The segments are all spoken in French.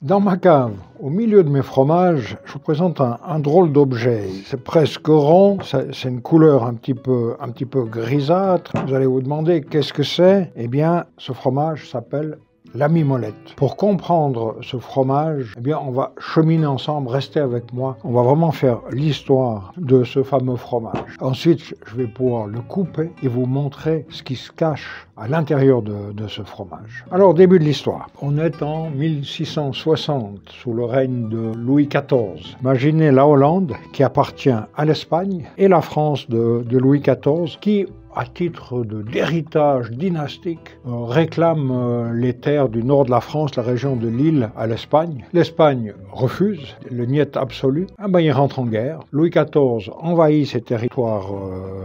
Dans ma cave, au milieu de mes fromages, je vous présente un drôle d'objet. C'est presque rond, c'est une couleur un petit peu grisâtre. Vous allez vous demander qu'est-ce que c'est? Eh bien, ce fromage s'appelle la mimolette. Pour comprendre ce fromage, eh bien, on va cheminer ensemble, restez avec moi. On va vraiment faire l'histoire de ce fameux fromage. Ensuite, je vais pouvoir le couper et vous montrer ce qui se cache à l'intérieur de ce fromage. Alors, début de l'histoire. On est en 1660, sous le règne de Louis XIV. Imaginez la Hollande, qui appartient à l'Espagne, et la France de Louis XIV, qui, à titre d'héritage dynastique, réclame les terres du nord de la France, la région de Lille, à l'Espagne. L'Espagne refuse, le niet absolu. Il rentre en guerre. Louis XIV envahit ces territoires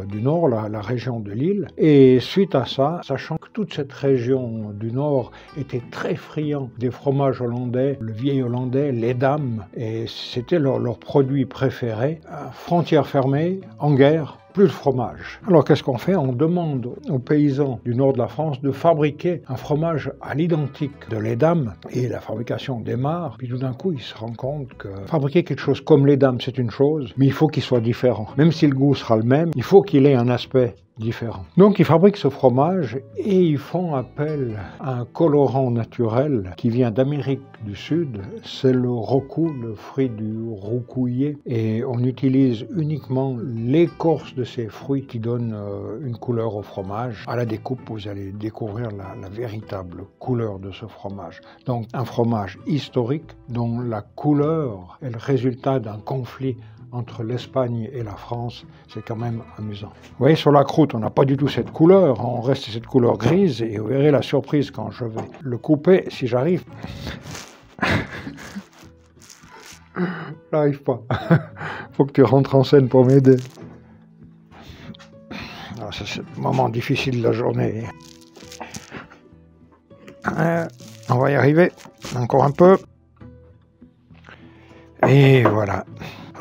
du nord, la région de Lille. Et suite à ça, sachant que toute cette région du nord était très friand des fromages hollandais, le vieil hollandais, les dames, et c'était leur produit préféré, frontières fermées, en guerre, plus de fromage. Alors qu'est-ce qu'on fait? On demande aux paysans du nord de la France de fabriquer un fromage à l'identique de les dames, et la fabrication démarre. Puis tout d'un coup, ils se rendent compte que fabriquer quelque chose comme les dames, c'est une chose, mais il faut qu'il soit différent. Même si le goût sera le même, il faut qu'il ait un aspect différent. Donc ils fabriquent ce fromage et ils font appel à un colorant naturel qui vient d'Amérique du Sud, c'est le roku, le fruit du roucouillé, et on utilise uniquement l'écorce de ces fruits qui donne une couleur au fromage. À la découpe, vous allez découvrir la véritable couleur de ce fromage. Donc un fromage historique dont la couleur est le résultat d'un conflit entre l'Espagne et la France, c'est quand même amusant. Vous voyez, sur la croûte, on n'a pas du tout cette couleur, on reste cette couleur grise, et vous verrez la surprise quand je vais le couper, si j'arrive. J'arrive pas. Faut que tu rentres en scène pour m'aider. C'est le moment difficile de la journée. On va y arriver, encore un peu. Et voilà.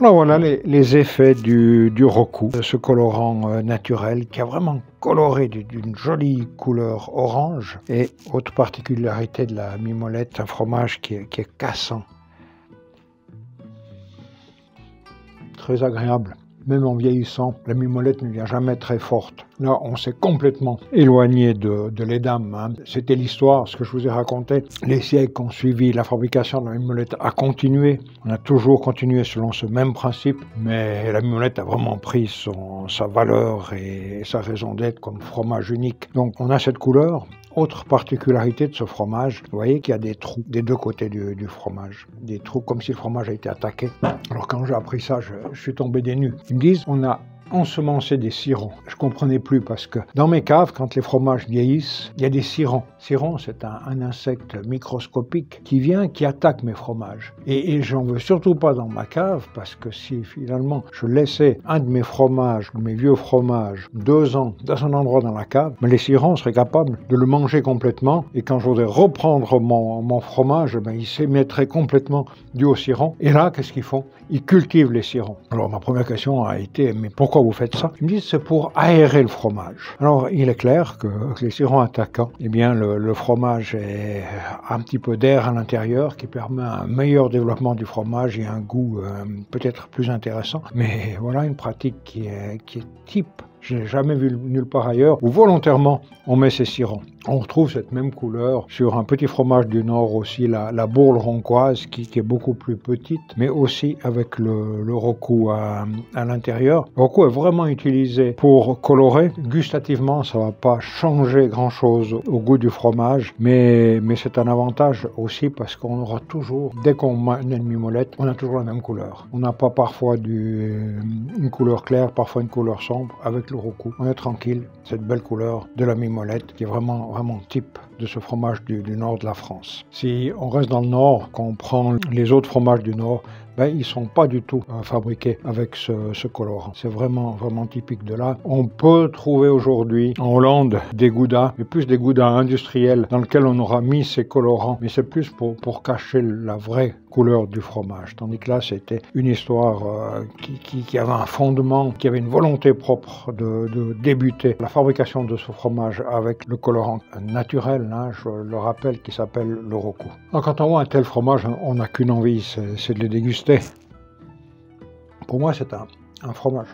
Alors voilà les effets du roku, de ce colorant naturel qui a vraiment coloré d'une jolie couleur orange. Et autre particularité de la mimolette, un fromage qui est cassant. Très agréable. Même en vieillissant, la mimolette ne devient jamais très forte. Là, on s'est complètement éloigné de l'édame. C'était l'histoire, ce que je vous ai raconté. Les siècles qui ont suivi, la fabrication de la mimolette a continué. On a toujours continué selon ce même principe, mais la mimolette a vraiment pris sa valeur et sa raison d'être comme fromage unique. Donc, on a cette couleur. Autre particularité de ce fromage, vous voyez qu'il y a des trous des deux côtés du fromage. Des trous comme si le fromage a été attaqué. Alors quand j'ai appris ça, je suis tombé des nues. Ils me disent, on a ensemencer des cirons. Je comprenais plus parce que dans mes caves, quand les fromages vieillissent, il y a des cirons. Ciron, c'est un insecte microscopique qui attaque mes fromages. Et j'en veux surtout pas dans ma cave parce que si finalement je laissais un de mes fromages, mes vieux fromages, 2 ans dans un endroit dans la cave, mais les cirons seraient capables de le manger complètement et quand je voudrais reprendre mon fromage, il s'émettrait complètement dû aux cirons. Et là, qu'est-ce qu'ils font? Ils cultivent les cirons. Alors ma première question a été, mais pourquoi vous faites ça? Ils me disent, c'est pour aérer le fromage. Alors il est clair que les cirons attaquant, eh bien le fromage est un petit peu d'air à l'intérieur qui permet un meilleur développement du fromage et un goût peut-être plus intéressant. Mais voilà une pratique qui est type. Je n'ai jamais vu nulle part ailleurs où volontairement on met ces cirons. On retrouve cette même couleur sur un petit fromage du Nord aussi, la bourle roncoise qui est beaucoup plus petite, mais aussi avec le roku à l'intérieur. Le roku est vraiment utilisé pour colorer. Gustativement, ça ne va pas changer grand-chose au goût du fromage, mais c'est un avantage aussi parce qu'on aura toujours, dès qu'on met une mimolette, on a toujours la même couleur. On n'a pas parfois une couleur claire, parfois une couleur sombre avec le roku. On est tranquille, cette belle couleur de la mimolette qui est vraiment type de ce fromage du nord de la France. Si on reste dans le nord, qu'on prend les autres fromages du nord, ils ne sont pas du tout fabriqués avec ce colorant. C'est vraiment typique de là. On peut trouver aujourd'hui en Hollande des goudas, mais plus des goudas industriels dans lesquels on aura mis ces colorants, mais c'est plus pour cacher la vraie couleur du fromage. Tandis que là, c'était une histoire qui avait un fondement, qui avait une volonté propre de débuter la fabrication de ce fromage avec le colorant naturel original, hein, je le rappelle, qui s'appelle le Rocco. Alors, quand on voit un tel fromage, on n'a qu'une envie, c'est de le déguster. Pour moi, c'est un fromage.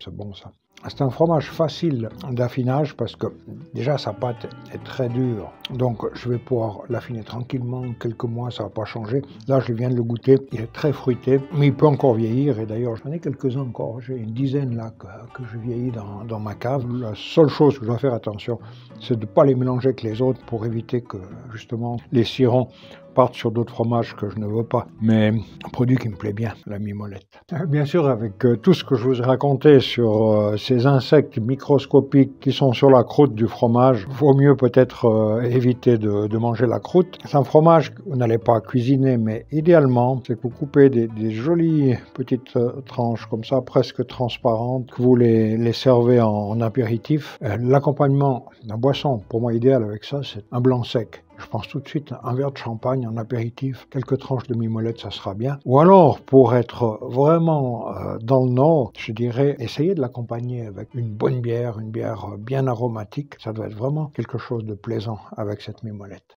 C'est bon ça. C'est un fromage facile d'affinage parce que déjà sa pâte est très dure. Donc je vais pouvoir l'affiner tranquillement, quelques mois, ça ne va pas changer. Là, je viens de le goûter, il est très fruité, mais il peut encore vieillir. Et d'ailleurs, j'en ai quelques-uns encore. J'ai une dizaine là que je vieillis dans ma cave. La seule chose que je dois faire attention, c'est de ne pas les mélanger avec les autres pour éviter que justement les cirons partent sur d'autres fromages que je ne veux pas. Mais un produit qui me plaît bien, la mimolette. Bien sûr, avec tout ce que je vous ai raconté sur ces insectes microscopiques qui sont sur la croûte du fromage, il vaut mieux peut-être éviter de manger la croûte. C'est un fromage que vous n'allez pas cuisiner, mais idéalement, c'est que vous coupez des jolies petites tranches comme ça, presque transparentes, que vous les servez en apéritif. L'accompagnement d'un boisson, pour moi idéal avec ça, c'est un blanc sec. Je pense tout de suite un verre de champagne en apéritif, quelques tranches de mimolette, ça sera bien. Ou alors, pour être vraiment dans le nord, je dirais, essayez de l'accompagner avec une bonne bière, une bière bien aromatique. Ça doit être vraiment quelque chose de plaisant avec cette mimolette.